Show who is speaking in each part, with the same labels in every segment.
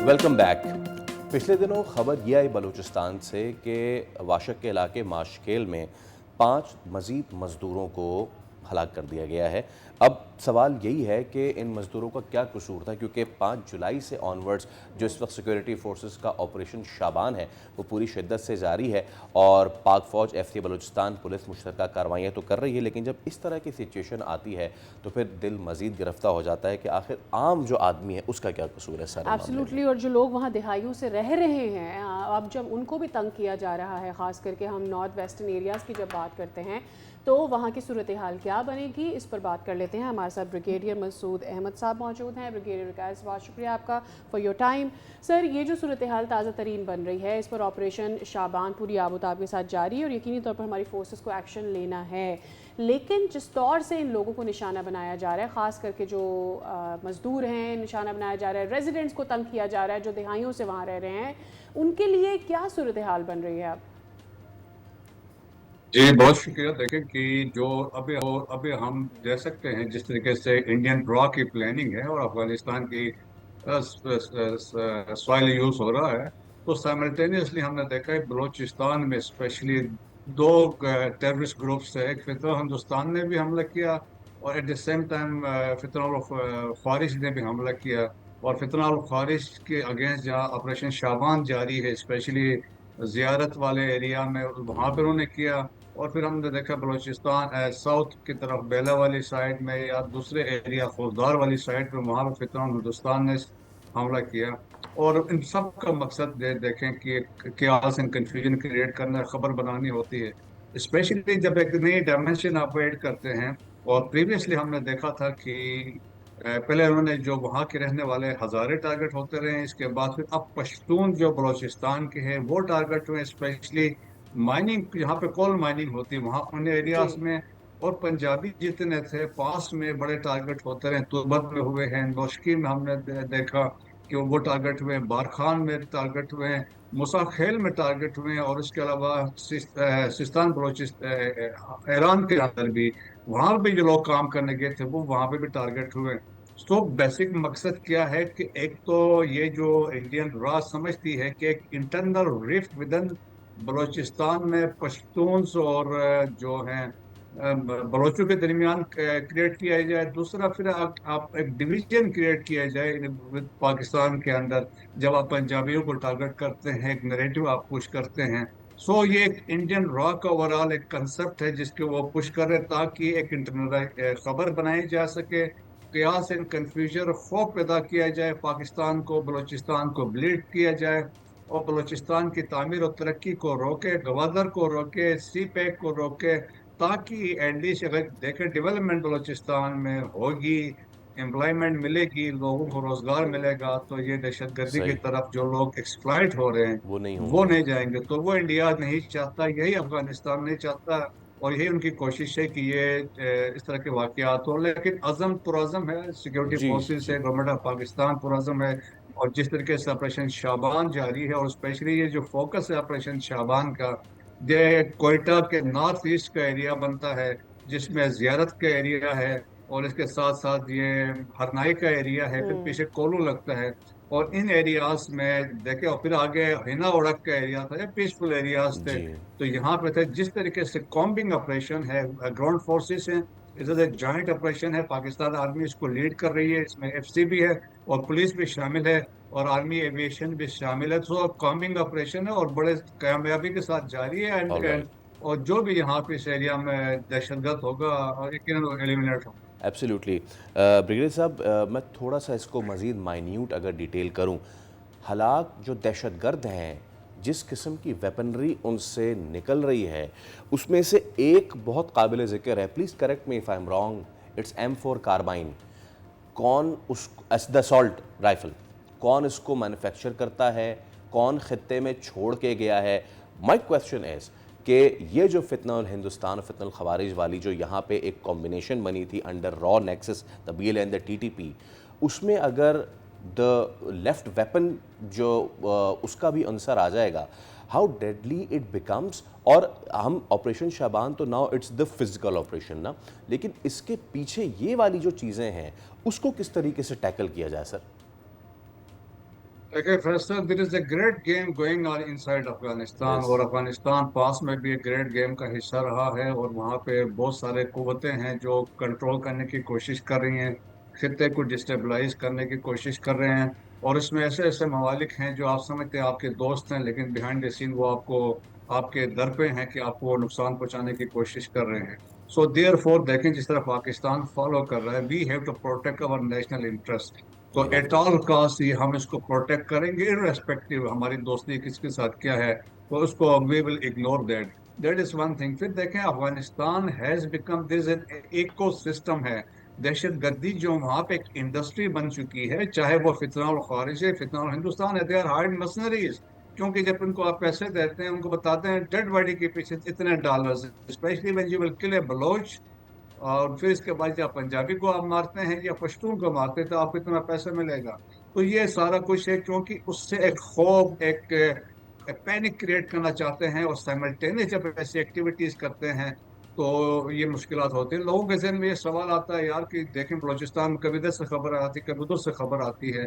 Speaker 1: Welcome back. पिछले दिनों खबर ये आई बलूचिस्तान से कि वाशक के इलाके माशकेल में 5 मज़ीद मज़दूरों को हलाक कर दिया गया है। अब सवाल यही है कि इन मज़दूरों का क्या कसूर था, क्योंकि 5 जुलाई से ऑनवर्ड्स जो इस वक्त सिक्योरिटी फोर्सेस का ऑपरेशन शाबान है वो पूरी शिद्दत से जारी है और पाक फ़ौज, FT बलूचिस्तान पुलिस मुश्तरका कार्रवाइयाँ तो कर रही है, लेकिन जब इस तरह की सिचुएशन आती है तो फिर दिल मज़ीद गिरफ्ता हो जाता है कि आखिर आम जो आदमी है उसका क्या कसूर है सारे मामले में।
Speaker 2: एब्सोल्युटली। और जो लोग वहाँ दिहाइयों से रह रहे हैं, अब जब उनको भी तंग किया जा रहा है, ख़ास करके हम नॉर्थ वेस्टर्न एरियाज़ की जब बात करते हैं तो वहाँ की सूरत हाल क्या बनेगी, इस पर बात कर लेते हैं। हमारे साथ ब्रिगेडियर मसूद अहमद साहब मौजूद हैं। ब्रिगेडियर विकास, बहुत शुक्रिया आपका फॉर योर टाइम। सर, ये जो सूरत हाल ताज़ा तरीन बन रही है, इस पर ऑपरेशन शाबान पूरी आबोताब के साथ जारी है और यकीनी तौर पर हमारी फोर्सेस को एक्शन लेना है, लेकिन जिस तौर से इन लोगों को निशाना बनाया जा रहा है, ख़ास करके जो मज़दूर हैं निशाना बनाया जा रहा है, रेजिडेंट्स को तंग किया जा रहा है जो दिहाइयों से वहाँ रह रहे हैं, उनके लिए क्या सूरत हाल बन रही है अब?
Speaker 3: जी बहुत शुक्रिया। देखें कि जो अभी हम देख सकते हैं जिस तरीके से इंडियन ड्रा की प्लानिंग है और अफगानिस्तान की सॉइल यूज हो रहा है, तो साइमल्टेनियसली हमने देखा है बलूचिस्तान में स्पेशली दो टेररिस्ट ग्रुप्स है। एक फितरत हिंदुस्तान ने भी हमला किया और एट द सेम टाइम फितरत ख्वारिज ने भी हमला किया। और फितरत ख्वारिज के अगेंस्ट जहाँ ऑपरेशन शाबान जारी है, स्पेशली जियारत वाले एरिया में, वहां पर उन्होंने किया। और फिर हमने देखा बलूचिस्तान साउथ की तरफ बेला वाली साइड में या दूसरे एरिया खुरदार वाली साइड में, वहां पर फितरत हिंदुस्तान ने हमला किया। और इन सब का मकसद देखें कि chaos एंड कंफ्यूजन क्रिएट करना, खबर बनानी होती है, स्पेशली जब एक नई डायमेंशन आप ऐड करते हैं। और प्रीवियसली हमने देखा था कि पहले उन्होंने जो वहाँ के रहने वाले हज़ारे टारगेट होते रहे, इसके बाद फिर अब पश्तून जो बलूचिस्तान के हैं वो टारगेट हुए, स्पेशली माइनिंग, यहाँ पे कोल माइनिंग होती है वहाँ उन
Speaker 2: जी।
Speaker 3: एरियाज में। और पंजाबी जितने थे पास में बड़े टारगेट होते रहे, तुर्बत में हुए हैं, नौशकी में हमने देखा कि वो टारगेट हुए हैं, बारखान में टारगेट हुए हैं, मूसा खेल में टारगेट हुए हैं, और उसके अलावा सिस्तान बलोचिस्तान ईरान के अंदर भी वहां भी जो लोग काम करने गए थे वो वहां पे भी टारगेट हुए। तो बेसिक मकसद क्या है कि एक तो ये जो इंडियन रॉ समझती है कि एक internal rift with in Balochistan में पश्तून्स और जो हैं बलोचों के दरमियान क्रिएट किया जाए। दूसरा फिर आप एक डिवीजन क्रिएट किया जाए विद पाकिस्तान के अंदर, जब आप पंजाबियों को टारगेट करते हैं, एक नैरेटिव आप पुश करते हैं। सो ये एक इंडियन रॉ का ओवरऑल एक कंसेप्ट है जिसके वो पुश कर रहे हैं, ताकि एक इंटरनल खबर बनाई जा सके, कयास एंड कंफ्यूजन और खौफ पैदा किया जाए, पाकिस्तान को बलूचिस्तान को ब्लीड किया जाए और बलूचिस्तान की तामीर और तरक्की को रोके, गवादर को रोके, सी पैक को रोके, ताकि एटलीस्ट अगर देखें डेवलपमेंट बलूचिस्तान में होगी, एम्प्लॉयमेंट मिलेगी, लोगों को रोजगार मिलेगा, तो ये दहशतगर्दी की
Speaker 1: सही,
Speaker 3: तरफ जो लोग एक्सप्लॉइट हो रहे हैं
Speaker 1: वो नहीं
Speaker 3: वो
Speaker 1: होंगे।
Speaker 3: नहीं जाएंगे। तो वो इंडिया नहीं चाहता, यही अफगानिस्तान नहीं चाहता, और यही उनकी कोशिश है कि ये इस तरह के वाकयात हो। लेकिन अज़म पुरज़म है, सिक्योरिटी
Speaker 1: जी
Speaker 3: फोर्सेस
Speaker 1: जी।
Speaker 3: है, गवर्नमेंट ऑफ पाकिस्तान पुरज़म है। और जिस तरीके से ऑपरेशन शाबान जारी है, और स्पेशली ये जो फोकस है ऑपरेशन शाबान का, ये कोयटा के नॉर्थ ईस्ट का एरिया बनता है, जिसमें जियारत का एरिया है, और इसके साथ साथ ये हरनाई का एरिया है, फिर पीछे कोलू लगता है। और इन एरियाज में देखे, और फिर आगे हिना उड़क का एरिया था, ये पीसफुल एरियाज थे।
Speaker 1: जी।
Speaker 3: तो यहाँ पे थे, जिस तरीके से कॉम्बिंग ऑपरेशन है, ग्राउंड फोर्सेस हैं, इस एक जॉइंट ऑपरेशन है, पाकिस्तान आर्मी इसको लीड कर रही है, इसमें FC भी है और पुलिस भी शामिल है और आर्मी एविएशन भी शामिल है। तो कॉम्बिंग ऑपरेशन है और बड़े कामयाबी के साथ जारी है।
Speaker 1: All
Speaker 3: and
Speaker 1: right.
Speaker 3: और जो भी यहाँ पे इस एरिया में दहशतगर्द होगा, यकीनन एलिमिनेट होगा।
Speaker 1: एब्सोल्युटली। ब्रिगेडियर साहब, मैं थोड़ा सा इसको मज़ीद माइन्यूट अगर डिटेल करूं, हालात जो दहशतगर्द हैं, जिस किस्म की वेपनरी उनसे निकल रही है, उसमें से एक बहुत काबिल ज़िक्र है, please correct me if I am wrong, it's M4 carbine. कौन उस द असॉल्ट राइफल, कौन इसको मैन्युफैक्चर करता है, कौन खत्ते में छोड़ के गया है? माई क्वेश्चन इज़ कि ये जो फितना हिंदुस्तान और फितना खवारिज वाली जो यहाँ पे एक कॉम्बिनेशन बनी थी under raw nexus, the BLA and the TTP, उसमें अगर द लेफ्ट वेपन जो उसका भी अंसर आ जाएगा, हाउ डेडली इट बिकम्स। और हम ऑपरेशन शाबान तो now it's the physical operation ना, लेकिन इसके पीछे ये वाली जो चीज़ें हैं उसको किस तरीके से टैकल किया जाए सर?
Speaker 3: देखिए Faisal, there is a great game going on inside Afghanistan,
Speaker 1: yes.
Speaker 3: और अफगानिस्तान पास में भी एक ग्रेट गेम का हिस्सा रहा है, और वहाँ पे बहुत सारे कुव्वतें हैं जो कंट्रोल करने की कोशिश कर रही हैं, खित्ते को डिस्टेबलाइज करने की कोशिश कर रहे हैं। और इसमें ऐसे ऐसे ममालिक हैं जो आप समझते हैं आपके दोस्त हैं, लेकिन बिहाइंड द सीन वो आपको आपके दर पे हैं कि आपको वो नुकसान पहुंचाने की कोशिश कर रहे हैं। सो देयर फोर देखें, जिस तरह पाकिस्तान फॉलो कर रहा है, we have to protect our national interest. तो एट ऑल कॉस्ट ये हम इसको प्रोटेक्ट करेंगे, इररेस्पेक्टिव हमारी दोस्ती किसके साथ क्या है, तो उसको we will ignore that. That is one thing. फिर देखें, Afghanistan has become this an ecosystem है। दहशत गर्दी जो वहाँ पे एक इंडस्ट्री बन चुकी है, चाहे वो फितना और खारिज है, फितना और हिंदुस्तान है, दे आर हार्ड मर्सनरीज। क्योंकि जब उनको आप पैसे देते हैं, उनको बताते हैं डेड बॉडी के पीछे इतने dollars, specially when you will kill a Baloch, और फिर इसके बाद जब पंजाबी को आप मारते हैं या पश्तून को मारते हैं तो आपको इतना पैसा मिलेगा। तो ये सारा कुछ है, क्योंकि उससे एक खौफ, एक पैनिक क्रिएट करना चाहते हैं, और साइमल्टेनियस जब ऐसी एक्टिविटीज करते हैं तो ये मुश्किलात होती है। लोगों के जहन में ये सवाल आता है यार कि देखें, बलूचिस्तान में कभी इधर से खबर आती है, कभी उधर से खबर आती है।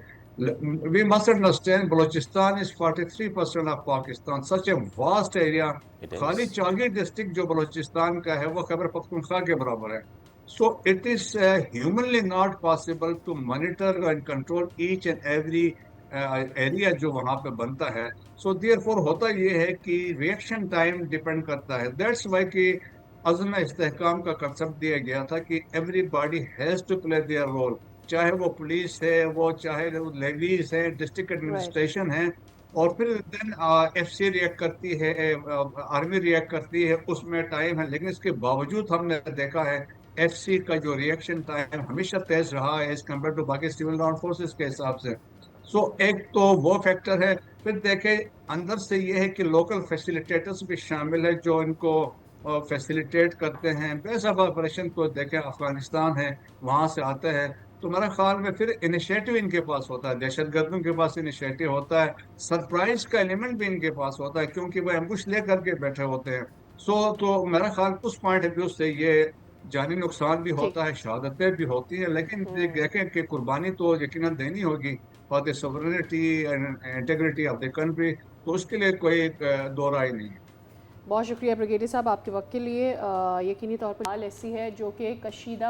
Speaker 3: We must understand Balochistan is 43% of Pakistan, such a vast area.
Speaker 1: It
Speaker 3: खाली
Speaker 1: इज़।
Speaker 3: 40 डिस्ट्रिक्ट जो बलूचिस्तान का है वो खैबर पख्तूनख्वा के बराबर है। So it is humanly not possible to monitor and control each and every area जो वहाँ पे बनता है। So therefore होता ये है कि रिएक्शन टाइम डिपेंड करता है। That's why कि अज़्म इस्तेहकाम का कंसेप्ट दिया गया था कि everybody has to play their role, चाहे वो पुलिस है, वो चाहे वो लेवीज है, डिस्ट्रिक्ट
Speaker 2: राइट।
Speaker 3: एडमिनिस्ट्रेशन है, और फिर देन एफसी रिएक्ट करती है, आर्मी रिएक्ट करती है, उसमें टाइम है। लेकिन इसके बावजूद हमने देखा है एफसी का जो रिएक्शन टाइम हमेशा तेज रहा है एज कम्पेयर टू बाकी सिविल आर्म फोर्सेस के हिसाब से। सो एक तो वो फैक्टर है। फिर देखें, अंदर से ये है कि लोकल फैसिलिटेटर्स भी शामिल है जो इनको फैसिलिटेट करते हैं। बेस ऑफ ऑपरेशन तो देखें अफगानिस्तान है, वहां से आते हैं, तो मेरा ख्याल में फिर इनिशिएटिव इनके पास होता है, दहशत गर्दों के पास इनिशिएटिव होता है, सरप्राइज का एलिमेंट भी इनके पास होता है क्योंकि वो एम्बुश लेकर के बैठे होते हैं। सो तो मेरा ख्याल उस पॉइंट ऑफ व्यू से ये जानी नुकसान भी
Speaker 2: ठीक।
Speaker 3: होता है, शहादतें भी होती हैं, लेकिन देखें कि कुर्बानी तो यकीनन देनी होगी for the sovereignty and integrity of the country, तो उसके लिए कोई दो राय नहीं है।
Speaker 2: बहुत शुक्रिया ब्रिगेडियर साहब आपके वक्त के लिए। यकीनी तौर पर ऐसी है जो कि कशीदा